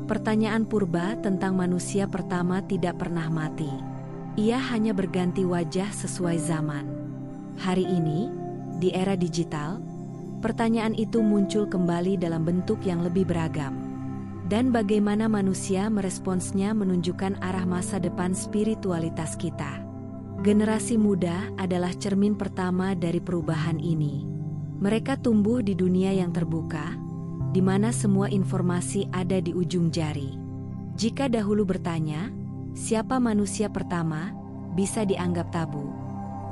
Pertanyaan purba tentang manusia pertama tidak pernah mati. Ia hanya berganti wajah sesuai zaman. Hari ini, di era digital, pertanyaan itu muncul kembali dalam bentuk yang lebih beragam. Dan bagaimana manusia meresponsnya menunjukkan arah masa depan spiritualitas kita. Generasi muda adalah cermin pertama dari perubahan ini. Mereka tumbuh di dunia yang terbuka, di mana semua informasi ada di ujung jari. Jika dahulu bertanya, siapa manusia pertama, bisa dianggap tabu.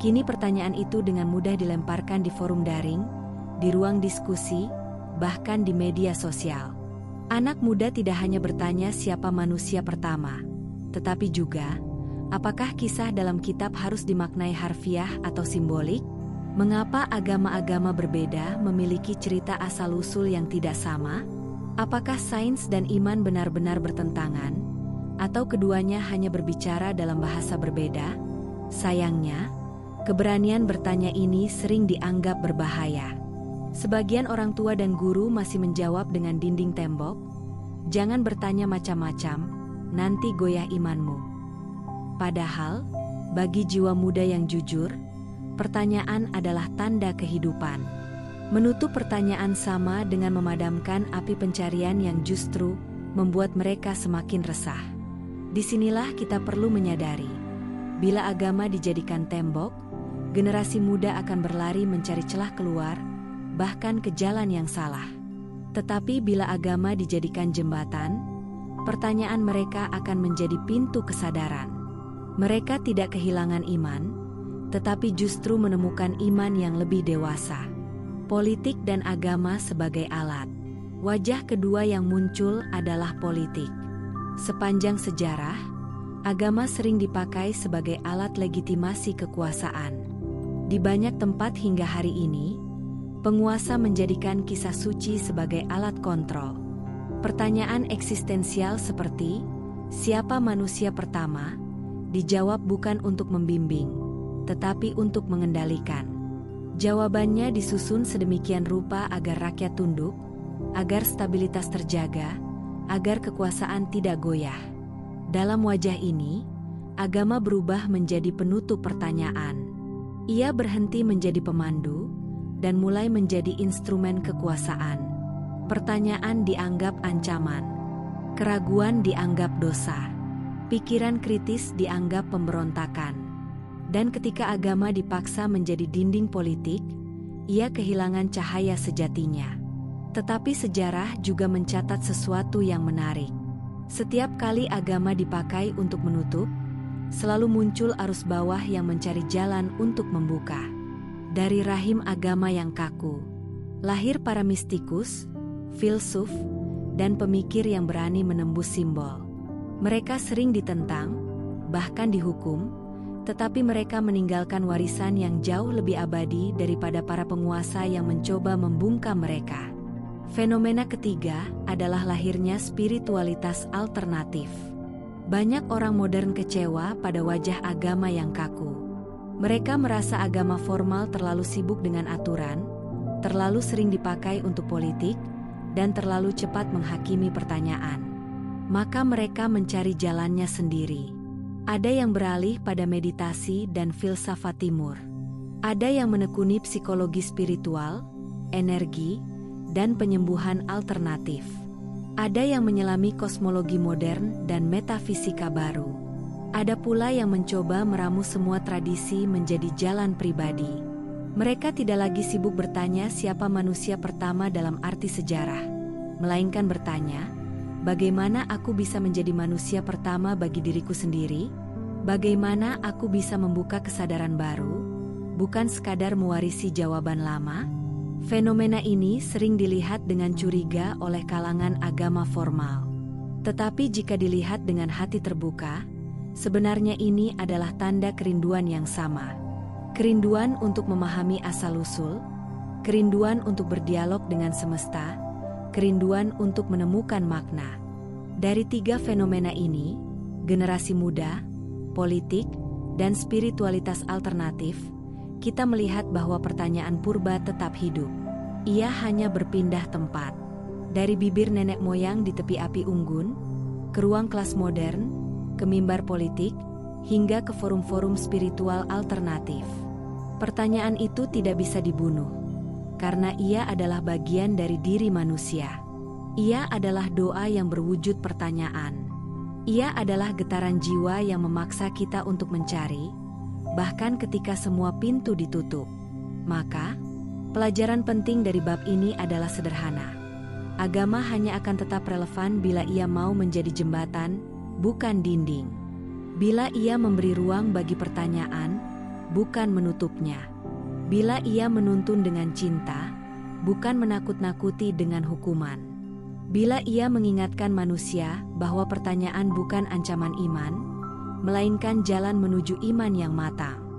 Kini pertanyaan itu dengan mudah dilemparkan di forum daring, di ruang diskusi, bahkan di media sosial. Anak muda tidak hanya bertanya siapa manusia pertama, tetapi juga, apakah kisah dalam kitab harus dimaknai harfiah atau simbolik? Mengapa agama-agama berbeda memiliki cerita asal-usul yang tidak sama? Apakah sains dan iman benar-benar bertentangan? Atau keduanya hanya berbicara dalam bahasa berbeda? Sayangnya, keberanian bertanya ini sering dianggap berbahaya. Sebagian orang tua dan guru masih menjawab dengan dinding tembok, "Jangan bertanya macam-macam, nanti goyah imanmu." Padahal, bagi jiwa muda yang jujur, pertanyaan adalah tanda kehidupan. Menutup pertanyaan sama dengan memadamkan api pencarian yang justru membuat mereka semakin resah. Disinilah kita perlu menyadari, bila agama dijadikan tembok, generasi muda akan berlari mencari celah keluar, bahkan ke jalan yang salah. Tetapi bila agama dijadikan jembatan, pertanyaan mereka akan menjadi pintu kesadaran. Mereka tidak kehilangan iman, tetapi justru menemukan iman yang lebih dewasa. Politik dan agama sebagai alat. Wajah kedua yang muncul adalah politik. Sepanjang sejarah, agama sering dipakai sebagai alat legitimasi kekuasaan. Di banyak tempat hingga hari ini, penguasa menjadikan kisah suci sebagai alat kontrol. Pertanyaan eksistensial seperti, siapa manusia pertama, dijawab bukan untuk membimbing, tetapi untuk mengendalikan. Jawabannya disusun sedemikian rupa agar rakyat tunduk, agar stabilitas terjaga, agar kekuasaan tidak goyah. Dalam wajah ini, agama berubah menjadi penutup pertanyaan. Ia berhenti menjadi pemandu, dan mulai menjadi instrumen kekuasaan. Pertanyaan dianggap ancaman, keraguan dianggap dosa, pikiran kritis dianggap pemberontakan. Dan ketika agama dipaksa menjadi dinding politik, ia kehilangan cahaya sejatinya. Tetapi sejarah juga mencatat sesuatu yang menarik. Setiap kali agama dipakai untuk menutup, selalu muncul arus bawah yang mencari jalan untuk membuka. Dari rahim agama yang kaku, lahir para mistikus, filsuf, dan pemikir yang berani menembus simbol. Mereka sering ditentang, bahkan dihukum, tetapi mereka meninggalkan warisan yang jauh lebih abadi daripada para penguasa yang mencoba membungkam mereka. Fenomena ketiga adalah lahirnya spiritualitas alternatif. Banyak orang modern kecewa pada wajah agama yang kaku. Mereka merasa agama formal terlalu sibuk dengan aturan, terlalu sering dipakai untuk politik, dan terlalu cepat menghakimi pertanyaan. Maka mereka mencari jalannya sendiri. Ada yang beralih pada meditasi dan filsafat timur. Ada yang menekuni psikologi spiritual, energi, dan penyembuhan alternatif. Ada yang menyelami kosmologi modern dan metafisika baru. Ada pula yang mencoba meramu semua tradisi menjadi jalan pribadi. Mereka tidak lagi sibuk bertanya siapa manusia pertama dalam arti sejarah, melainkan bertanya, bagaimana aku bisa menjadi manusia pertama bagi diriku sendiri? Bagaimana aku bisa membuka kesadaran baru, bukan sekadar mewarisi jawaban lama? Fenomena ini sering dilihat dengan curiga oleh kalangan agama formal. Tetapi jika dilihat dengan hati terbuka, sebenarnya ini adalah tanda kerinduan yang sama. Kerinduan untuk memahami asal-usul, kerinduan untuk berdialog dengan semesta, kerinduan untuk menemukan makna. Dari tiga fenomena ini, generasi muda, politik, dan spiritualitas alternatif, kita melihat bahwa pertanyaan purba tetap hidup. Ia hanya berpindah tempat. Dari bibir nenek moyang di tepi api unggun, ke ruang kelas modern, ke mimbar politik, hingga ke forum-forum spiritual alternatif. Pertanyaan itu tidak bisa dibunuh, karena ia adalah bagian dari diri manusia. Ia adalah doa yang berwujud pertanyaan. Ia adalah getaran jiwa yang memaksa kita untuk mencari, bahkan ketika semua pintu ditutup. Maka, pelajaran penting dari bab ini adalah sederhana. Agama hanya akan tetap relevan bila ia mau menjadi jembatan, bukan dinding. Bila ia memberi ruang bagi pertanyaan, bukan menutupnya. Bila ia menuntun dengan cinta, bukan menakut-nakuti dengan hukuman. Bila ia mengingatkan manusia bahwa pertanyaan bukan ancaman iman, melainkan jalan menuju iman yang matang.